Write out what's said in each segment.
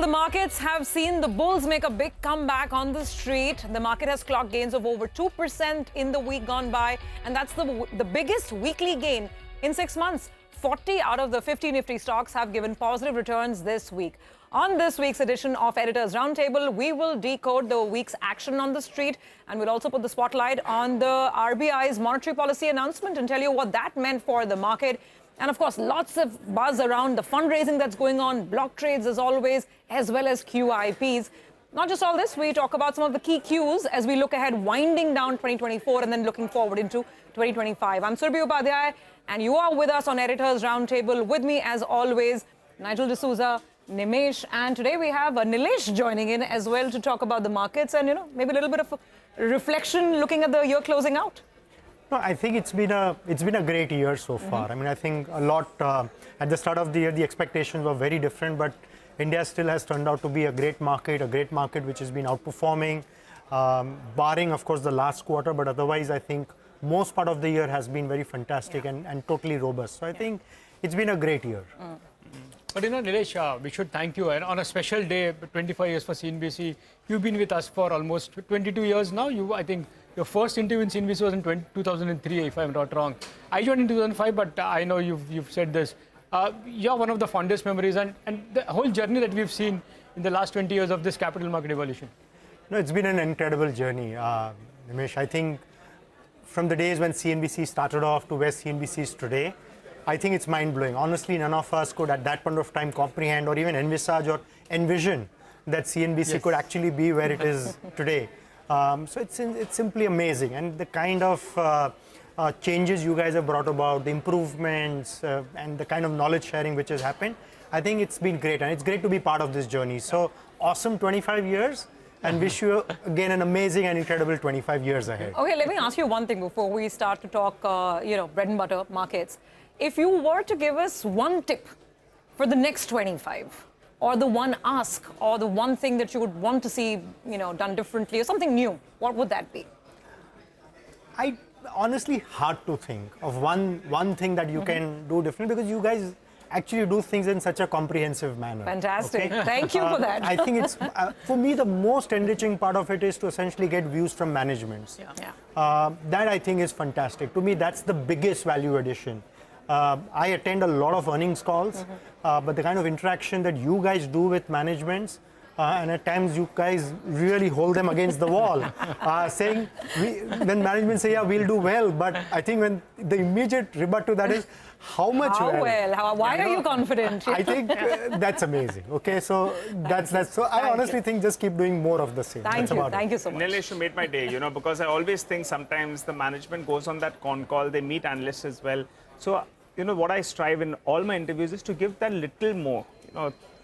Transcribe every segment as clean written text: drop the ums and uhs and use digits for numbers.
Well, the markets have seen the bulls make a big comeback on the street. The market has clocked gains of over 2% in the week gone by, and that's the biggest weekly gain in 6 months. 40 out of the 50 nifty stocks have given positive returns this week. On this week's edition of Editors Roundtable, we will decode the week's action on the street, and we'll also put the spotlight on the RBI's monetary policy announcement and tell you what that meant for the market. And of course, lots of buzz around the fundraising that's going on, block trades as always, as well as QIPs. Not just all this, we talk about some of the key cues as we look ahead, winding down 2024 and then looking forward into 2025. I'm Surabhi Upadhyay, and you are with us on Editors Roundtable. With me, as always, Nigel D'Souza, Nimesh, and today we have Nilesh joining in as well to talk about the markets and, maybe a little bit of a reflection looking at the year closing out. No, I think it's been a great year so far. I mean, I think a lot at the start of the year, the expectations were very different, but India still has turned out to be a great market which has been outperforming, barring, of course, the last quarter. But otherwise, I think most part of the year has been very fantastic and totally robust. So I think it's been a great year. But Nilesh, we should thank you. And on a special day, 25 years for CNBC, you've been with us for almost 22 years now. I think your first interview in CNBC was in 2003, if I'm not wrong. I joined in 2005, but I know you've said this. You're one of the fondest memories and the whole journey that we've seen in the last 20 years of this capital market evolution. No, it's been an incredible journey, Nimesh. I think from the days when CNBC started off to where CNBC is today, I think it's mind-blowing. Honestly, none of us could at that point of time comprehend or even envisage or envision that CNBC could actually be where it is today. So it's simply amazing. And the kind of changes you guys have brought about, the improvements and the kind of knowledge sharing which has happened, I think it's been great. And it's great to be part of this journey. So awesome 25 years. And wish you, again, an amazing and incredible 25 years ahead. Okay, let me ask you one thing before we start to talk, bread and butter markets. If you were to give us one tip for the next 25, or the one ask, or the one thing that you would want to see, done differently, or something new, what would that be? I honestly hard to think of one thing that you can do differently, because you guys actually do things in such a comprehensive manner. Fantastic. Okay? Thank you for that. I think it's, for me, the most enriching part of it is to essentially get views from managements. That I think is fantastic. To me, that's the biggest value addition. I attend a lot of earnings calls, but the kind of interaction that you guys do with managements, and at times you guys really hold them against the wall, saying, when management say, yeah, we'll do well, but I think when the immediate rebut to that is, how much well? Why are you confident? I think that's amazing. Okay, so that's so I honestly think just keep doing more of the same. Thank you so much. Nilesh, you made my day, because I always think sometimes the management goes on that con call, they meet analysts as well. So, what I strive in all my interviews is to give that little more,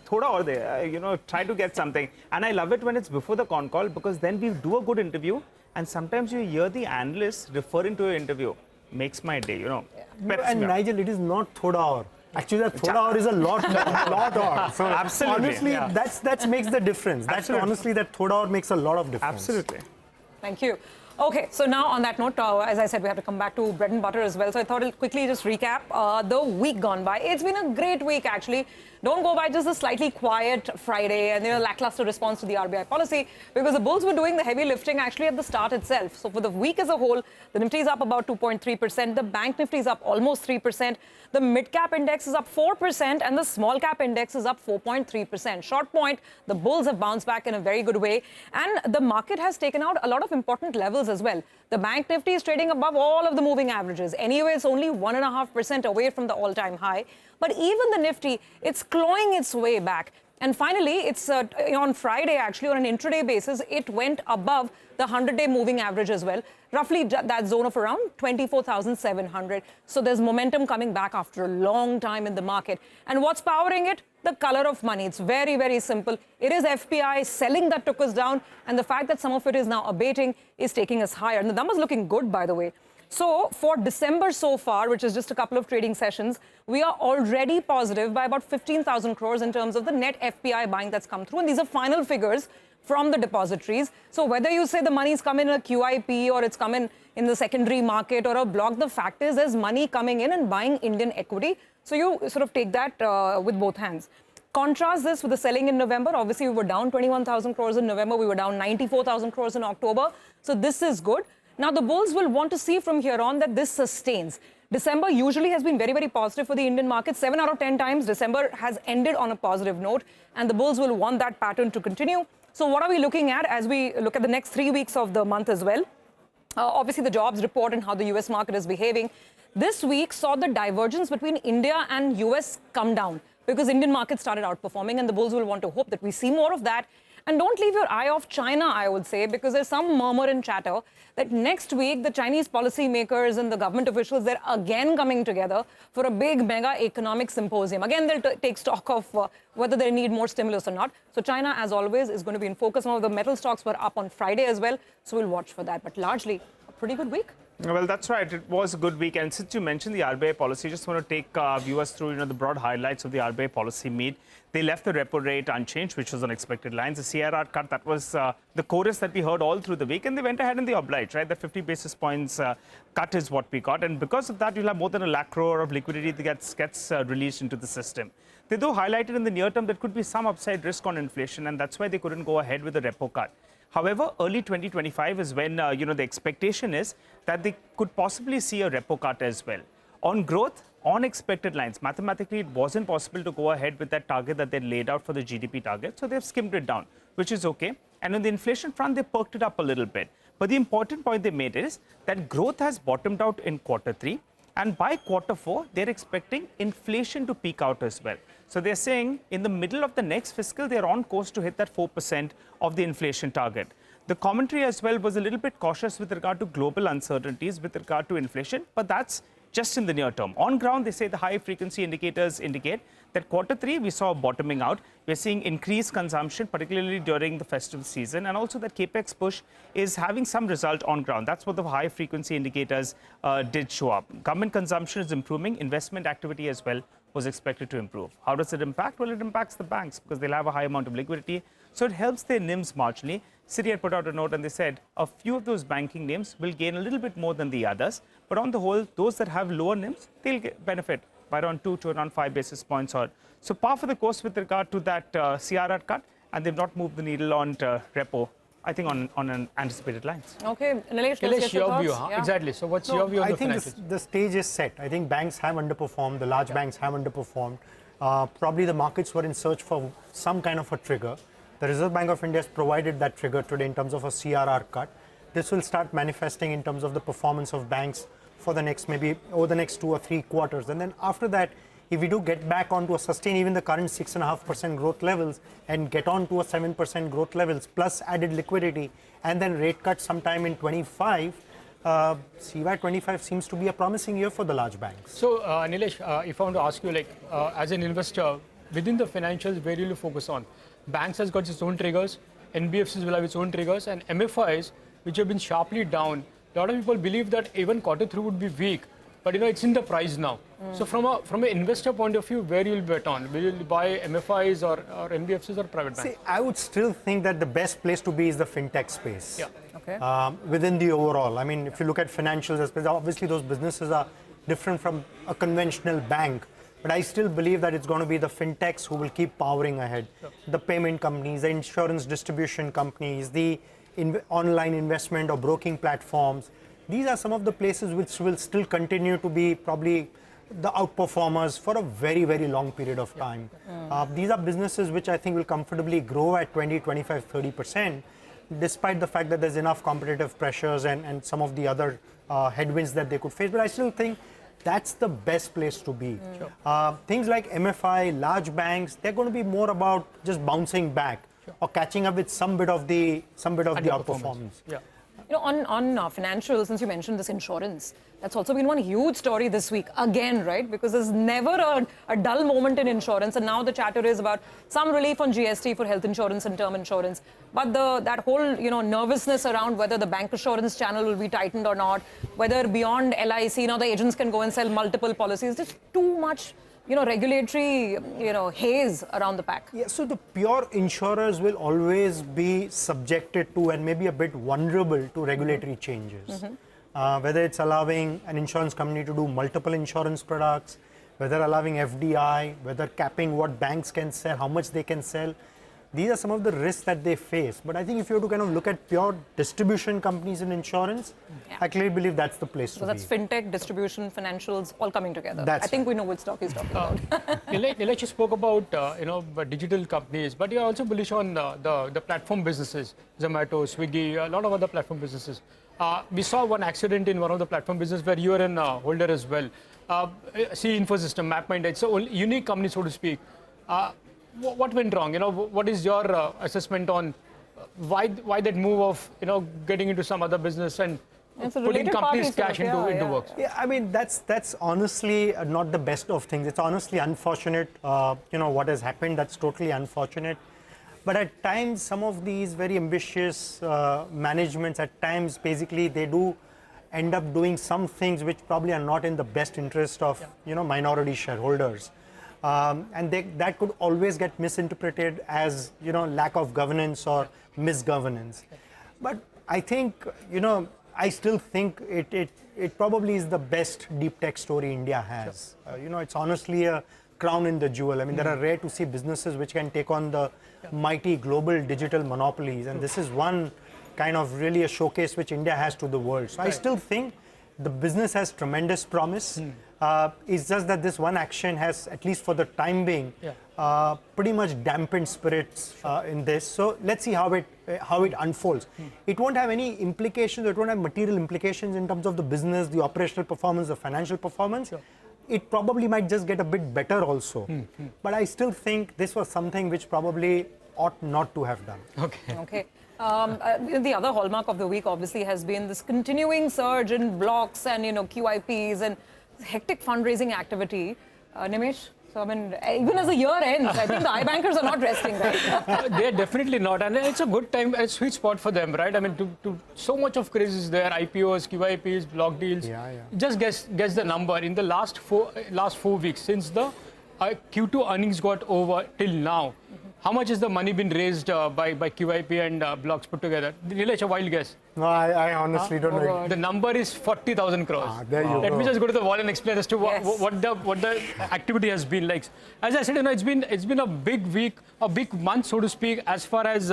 thoda aur de, try to get something. And I love it when it's before the con call, because then we do a good interview and sometimes you hear the analysts referring to your interview. Makes my day, And Nigel, it is not thoda aur. Actually, that thoda aur is a lot aur. So absolutely. Honestly, that makes the difference. That's honestly, that thoda aur makes a lot of difference. Absolutely. Thank you. Okay, so now on that note, as I said, we have to come back to bread and butter as well. So I thought I'll quickly just recap the week gone by. It's been a great week, actually. Don't go by just a slightly quiet Friday and lackluster response to the RBI policy, because the bulls were doing the heavy lifting actually at the start itself. So for the week as a whole, the Nifty is up about 2.3%, the Bank Nifty is up almost 3%, the mid-cap index is up 4%, and the small-cap index is up 4.3%. Short point, the bulls have bounced back in a very good way, and the market has taken out a lot of important levels as well. The Bank Nifty is trading above all of the moving averages. Anyway, it's only 1.5% away from the all-time high. But even the Nifty, it's clawing its way back. And finally, it's on Friday, actually, on an intraday basis, it went above the 100-day moving average as well, roughly that zone of around 24,700. So there's momentum coming back after a long time in the market. And what's powering it? The color of money. It's very, very simple. It is FPI selling that took us down, and the fact that some of it is now abating is taking us higher. And the numbers looking good, by the way. So for December so far, which is just a couple of trading sessions, we are already positive by about 15,000 crores in terms of the net FPI buying that's come through. And these are final figures from the depositories. So whether you say the money's come in a QIP or it's come in the secondary market or a block, the fact is there's money coming in and buying Indian equity. So you sort of take that with both hands. Contrast this with the selling in November. Obviously, we were down 21,000 crores in November. We were down 94,000 crores in October. So this is good. Now, the bulls will want to see from here on that this sustains. December usually has been very, very positive for the Indian market. 7 out of 10 times, December has ended on a positive note, and the bulls will want that pattern to continue. So what are we looking at as we look at the next 3 weeks of the month as well? Obviously, the jobs report and how the US market is behaving. This week saw the divergence between India and US come down because Indian markets started outperforming, and the bulls will want to hope that we see more of that. And don't leave your eye off China, I would say, because there's some murmur and chatter that next week the Chinese policymakers and the government officials, they're again coming together for a big mega economic symposium. Again, they'll take stock of whether they need more stimulus or not. So China, as always, is going to be in focus. Some of the metal stocks were up on Friday as well, so we'll watch for that. But largely, a pretty good week. Well, that's right. It was a good week. And since you mentioned the RBI policy, just want to take viewers through the broad highlights of the RBI policy meet. They left the repo rate unchanged, which was on expected lines. The CRR cut, that was the chorus that we heard all through the week. And they went ahead and they obliged, right? The 50 basis points cut is what we got. And because of that, you'll have more than 1 lakh crore of liquidity that gets released into the system. They, though, highlighted in the near term there could be some upside risk on inflation, and that's why they couldn't go ahead with the repo cut. However, early 2025 is when, the expectation is that they could possibly see a repo cut as well. On growth, on expected lines, mathematically, it wasn't possible to go ahead with that target that they laid out for the GDP target. So they've skimmed it down, which is okay. And on the inflation front, they perked it up a little bit. But the important point they made is that growth has bottomed out in Q3. And by Q4, they're expecting inflation to peak out as well. So they're saying in the middle of the next fiscal, they're on course to hit that 4% of the inflation target. The commentary as well was a little bit cautious with regard to global uncertainties with regard to inflation, but that's just in the near term. On ground, they say the high frequency indicators indicate that Q3, we saw bottoming out. We're seeing increased consumption, particularly during the festive season, and also that capex push is having some result on ground. That's what the high frequency indicators did show up. Government consumption is improving. Investment activity as well was expected to improve. How does it impact? Well, it impacts the banks because they'll have a high amount of liquidity. So it helps their NIMs marginally. Citi had put out a note and they said a few of those banking names will gain a little bit more than the others. But on the whole, those that have lower NIMs, they'll benefit by around 2 to around 5 basis points odd. So par for the course with regard to that CRR cut, and they've not moved the needle on repo, I think on an anticipated lines. Okay, Nilesh, Nilesh, your view, yeah. Exactly. So what's your view on the financials? I think the stage is set. I think banks have underperformed. The large banks have underperformed. Probably the markets were in search for some kind of a trigger. The Reserve Bank of India has provided that trigger today in terms of a CRR cut. This will start manifesting in terms of the performance of banks for the next, maybe over the next 2 or 3 quarters. And then after that, if we do get back onto a sustain even the current 6.5% growth levels and get on to a 7% growth levels plus added liquidity and then rate cut sometime in 25, CY25 seems to be a promising year for the large banks. So, Nilesh, if I want to ask you, as an investor, within the financials, where will you focus on? Banks has got its own triggers, NBFCs will have its own triggers, and MFIs, which have been sharply down. A lot of people believe that even Q3 would be weak, but it's in the price now. So from an investor point of view, where you'll bet on? Will you buy MFIs or NBFCs or private banks? See, I would still think that the best place to be is the fintech space. Yeah. Okay. Within the overall. I mean, if you look at financials, obviously those businesses are different from a conventional bank. But I still believe that it's going to be the fintechs who will keep powering ahead. Sure. The payment companies, the insurance distribution companies, the online investment or broking platforms. These are some of the places which will still continue to be probably the outperformers for a very, very long period of time. These are businesses which I think will comfortably grow at 20, 25, 30%, despite the fact that there's enough competitive pressures and some of the other headwinds that they could face. But I still think that's the best place to be. Sure. Things like MFI, large banks, they're going to be more about just bouncing back or catching up with some bit of the outperformance. Yeah. On financials, since you mentioned this insurance, that's also been one huge story this week again, right? Because there's never a dull moment in insurance, and now the chatter is about some relief on GST for health insurance and term insurance. But that whole nervousness around whether the bank assurance channel will be tightened or not, whether beyond LIC now the agents can go and sell multiple policies, just too much regulatory haze around the pack. Yeah, so the pure insurers will always be subjected to and maybe a bit vulnerable to regulatory changes. Whether it's allowing an insurance company to do multiple insurance products, whether allowing FDI, whether capping what banks can sell, how much they can sell. These are some of the risks that they face. But I think if you were to kind of look at pure distribution companies in insurance, I clearly believe that's the place to be. So that's fintech, distribution, financials, all coming together. That's I think we know which stock he's talking about. Nilesh, you spoke about digital companies, but you're also bullish on the platform businesses, Zomato, Swiggy, a lot of other platform businesses. We saw one accident in one of the platform businesses where you are an holder as well. See Infosystem, MapMind, it's a unique company, so to speak. What went wrong? What is your assessment on why that move of getting into some other business and putting companies' cash into work? Yeah, I mean that's honestly not the best of things. It's honestly unfortunate. What has happened. That's totally unfortunate. But at times, some of these very ambitious managements, at times, basically, they do end up doing some things which probably are not in the best interest of minority shareholders. And that could always get misinterpreted as lack of governance or misgovernance. But I think I still think it probably is the best deep tech story India has. It's honestly a crown in the jewel. I mean, there are rare to see businesses which can take on the mighty global digital monopolies, and this is one kind of really a showcase which India has to the world. So I still think the business has tremendous promise. It's just that this one action has, at least for the time being, pretty much dampened spirits in this. So let's see how it unfolds. It won't have any implications. It won't have material implications in terms of the business, the operational performance, the financial performance. It probably might just get a bit better also. But I still think this was something which probably ought not to have done. Okay. The other hallmark of the week obviously has been this continuing surge in blocks and QIPs and hectic fundraising activity. Nilesh, so I mean, even as the year ends, I think the iBankers are not resting, right? They're definitely not, and it's a good time, a sweet spot for them, right? I mean, so much of craze is there, IPOs, QIPs, block deals. Just guess the number in the last 4 weeks since the Q2 earnings got over till now. How much is the money been raised by QIP and blocks put together? Nilesh, a wild guess. No, I honestly don't know. The number is 40,000 crores. There you go. Let me just go to the wall and explain as to what the activity has been like. As I said, it's been a big week, a big month, so to speak, as far as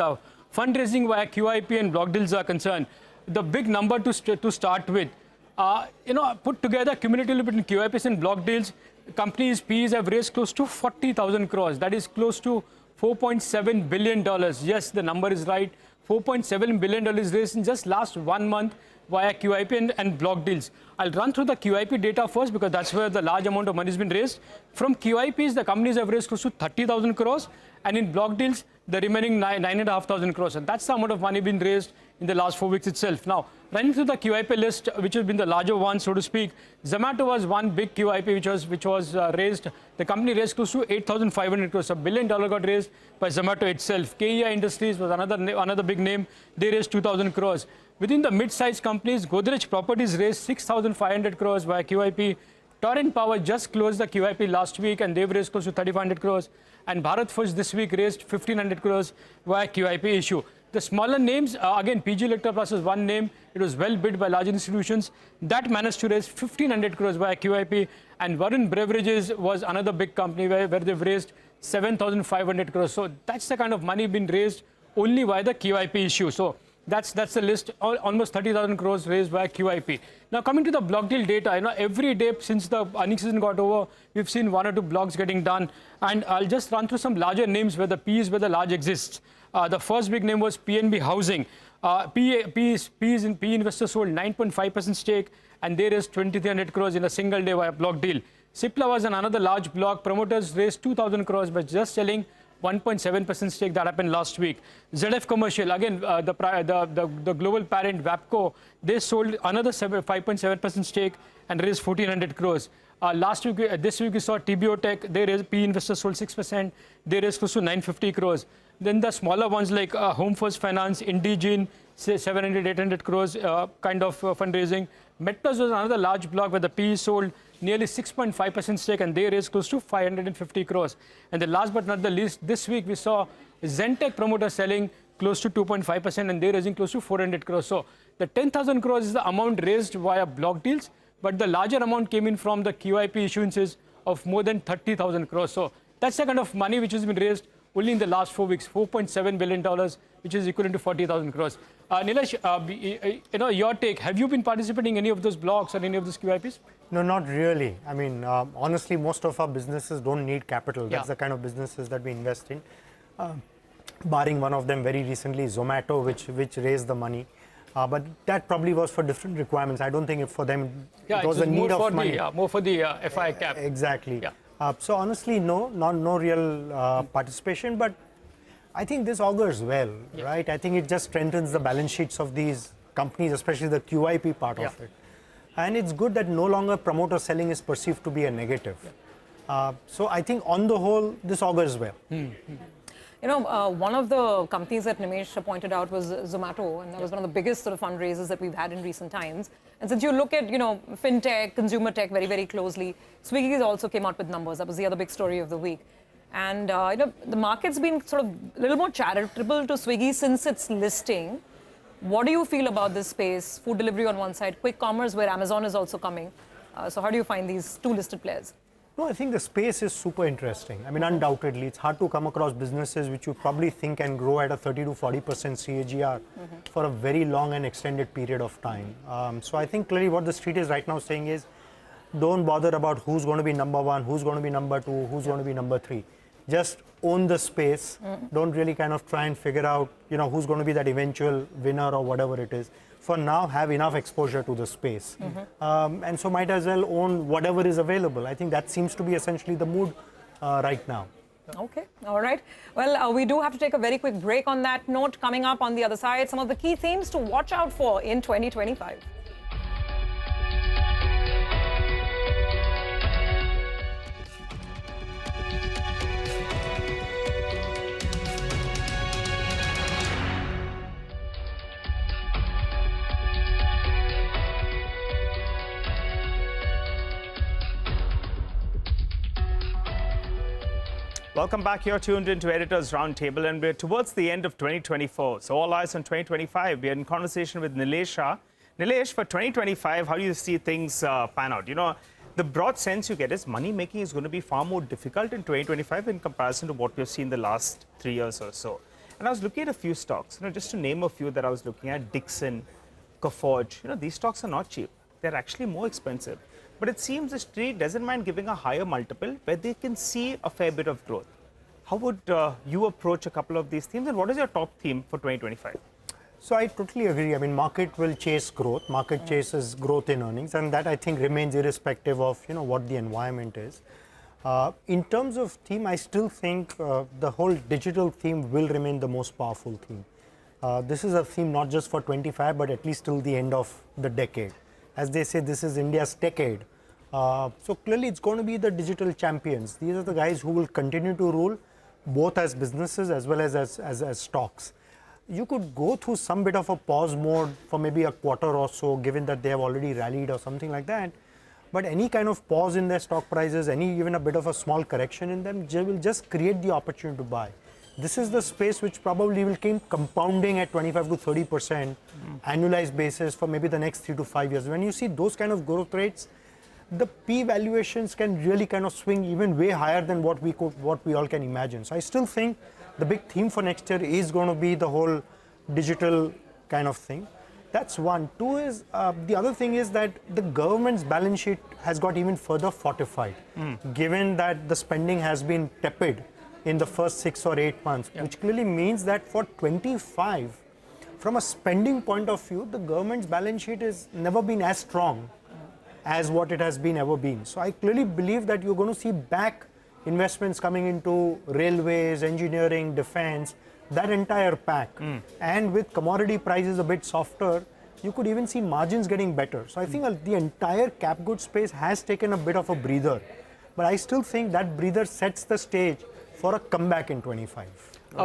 fundraising via QIP and block deals are concerned. The big number to start with, put together cumulatively between QIPs and block deals, companies' Ps have raised close to 40,000 crores. That is close to $4.7 billion. Yes, the number is right. $4.7 billion raised in just last 1 month via QIP and block deals. I'll run through the QIP data first because that's where the large amount of money has been raised. From QIPs, the companies have raised close to 30,000 crores, and in block deals, the remaining 9,500 crores. And that's the amount of money being raised in the last 4 weeks itself. Now, running through the QIP list, which has been the larger one, so to speak, Zomato was one big QIP which was raised. The company raised close to 8,500 crores. $1 billion got raised by Zomato itself. KEI Industries was another big name. They raised 2,000 crores. Within the mid-sized companies, Godrej Properties raised 6,500 crores via QIP. Torrent Power just closed the QIP last week and they've raised close to 3,500 crores. And Bharat Forge this week raised 1,500 crores via QIP issue. The smaller names, again, PG Electroplus is one name. It was well bid by large institutions. That managed to raise 1,500 crores via QIP. And Varun Beverages was another big company where they've raised 7,500 crores. So that's the kind of money being raised only via the QIP issue. So that's the list, almost 30,000 crores raised via QIP. Now coming to the block deal data, every day since the earnings season got over, we've seen 1 or 2 blocks getting done. And I'll just run through some larger names where the P is where the large exists. The first big name was PNB Housing. PE investors sold 9.5% stake and they raised 2,300 crores in a single day via block deal. Cipla was another large block. Promoters raised 2,000 crores by just selling 1.7% stake. That happened last week. ZF Commercial, again, the global parent WAPCO, they sold another 5.7% stake and raised 1,400 crores. This week we saw TBO Tech, they raised, PE investors sold 6%, they raised close to 950 crores. Then the smaller ones like Home First Finance, Indegene, say 700, 800 crores kind of fundraising. Metros was another large block where the PE sold nearly 6.5% stake and they raised close to 550 crores. And the last but not the least, this week we saw Zentech promoter selling close to 2.5% and they're raising close to 400 crores. So the 10,000 crores is the amount raised via block deals, but the larger amount came in from the QIP issuances of more than 30,000 crores. So that's the kind of money which has been raised only in the last 4 weeks, $4.7 billion, which is equivalent to 40,000 crores. Nilesh, your take, have you been participating in any of those blocks or any of those QIPs? No, not really. I mean, honestly, most of our businesses don't need capital. That's the kind of businesses that we invest in. Barring one of them very recently, Zomato, which raised the money. But that probably was for different requirements. I don't think for them it was a need of money. More for the FI cap. Exactly. So honestly, no real participation. But I think this augurs well, right? I think it just strengthens the balance sheets of these companies, especially the QIP part of it. And it's good that no longer promoter selling is perceived to be a negative. So I think on the whole, this augurs well. You know, one of the companies that Nimesh pointed out was Zomato, and that was one of the biggest sort of fundraisers that we've had in recent times. And since you look at, fintech, consumer tech very, very closely, Swiggy also came out with numbers. That was the other big story of the week. And, the market's been sort of a little more charitable to Swiggy since its listing. What do you feel about this space? Food delivery on one side, quick commerce where Amazon is also coming. So how do you find these two listed players? No, I think the space is super interesting. I mean, undoubtedly, it's hard to come across businesses which you probably think can grow at a 30 to 40% CAGR for a very long and extended period of time. So I think clearly what the street is right now saying is, don't bother about who's going to be number one, who's going to be number two, who's going to be number three. Just own the space. Don't really kind of try and figure out, who's going to be that eventual winner or whatever it is. For now, have enough exposure to the space. And so might as well own whatever is available. I think that seems to be essentially the mood right now. Okay, all right. Well, we do have to take a very quick break on that note. Coming up on the other side, some of the key themes to watch out for in 2025. Welcome back. You're tuned into Editor's Roundtable, and we're towards the end of 2024. So all eyes on 2025. We're in conversation with Nilesh Shah. Nilesh, for 2025, how do you see things pan out? The broad sense you get is money making is going to be far more difficult in 2025 in comparison to what we've seen the last 3 years or so. And I was looking at a few stocks, just to name a few that I was looking at, Dixon, Coforge. These stocks are not cheap. They're actually more expensive. But it seems the street doesn't mind giving a higher multiple where they can see a fair bit of growth. How would you approach a couple of these themes, and what is your top theme for 2025? So I totally agree. I mean, market will chase growth. Market chases growth in earnings, and that I think remains irrespective of what the environment is. In terms of theme, I still think the whole digital theme will remain the most powerful theme. This is a theme not just for 25, but at least till the end of the decade. As they say, this is India's decade. So clearly, it's going to be the digital champions. These are the guys who will continue to rule, both as businesses as well as stocks. You could go through some bit of a pause mode for maybe a quarter or so, given that they have already rallied or something like that. But any kind of pause in their stock prices, even a bit of a small correction in them, will just create the opportunity to buy. This is the space which probably will keep compounding at 25 to 30% annualized basis for maybe the next 3 to 5 years. When you see those kind of growth rates, the P valuations can really kind of swing even way higher than what we all can imagine. So I still think the big theme for next year is going to be the whole digital kind of thing. That's one. Two is, the other thing is that the government's balance sheet has got even further fortified, given that the spending has been tepid in the first 6 or 8 months, which clearly means that for 25, from a spending point of view, the government's balance sheet has never been as strong as what it has been ever been. So I clearly believe that you're going to see back investments coming into railways, engineering, defense, that entire pack. And with commodity prices a bit softer, you could even see margins getting better. So I think the entire cap goods space has taken a bit of a breather. But I still think that breather sets the stage for a comeback in 25.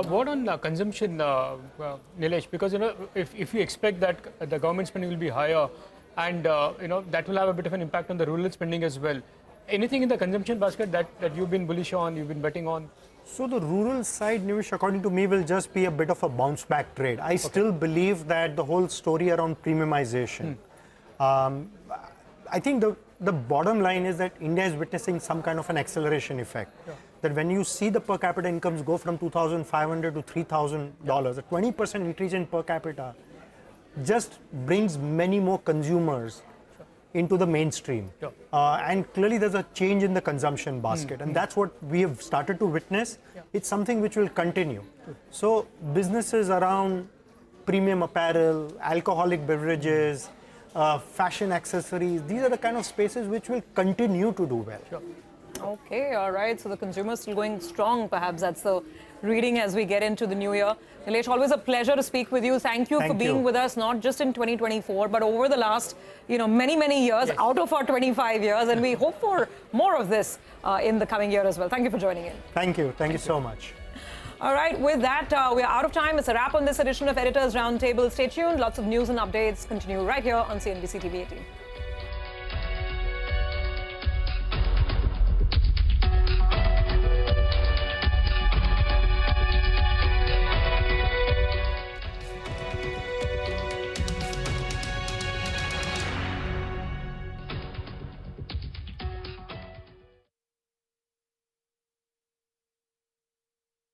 What on consumption, Nilesh? Because if you expect that the government spending will be higher, and that will have a bit of an impact on the rural spending as well. Anything in the consumption basket that you've been bullish on, you've been betting on? So the rural side, Nilesh, according to me, will just be a bit of a bounce back trade. I still believe that the whole story around premiumization. I think the bottom line is that India is witnessing some kind of an acceleration effect. That when you see the per capita incomes go from $2,500 to $3,000, a 20% increase in per capita just brings many more consumers into the mainstream. And clearly there's a change in the consumption basket. And that's what we have started to witness. It's something which will continue. So businesses around premium apparel, alcoholic beverages, fashion accessories, these are the kind of spaces which will continue to do well. Okay, all right. So the consumer's still going strong, perhaps that's the reading as we get into the new year. Nilesh, always a pleasure to speak with you. Thank you for being with us, not just in 2024, but over the last, many, many years, out of our 25 years. And we hope for more of this in the coming year as well. Thank you for joining in. Thank you. Thank you so much. All right, with that, we're out of time. It's a wrap on this edition of Editors Roundtable. Stay tuned. Lots of news and updates continue right here on CNBC-TV18.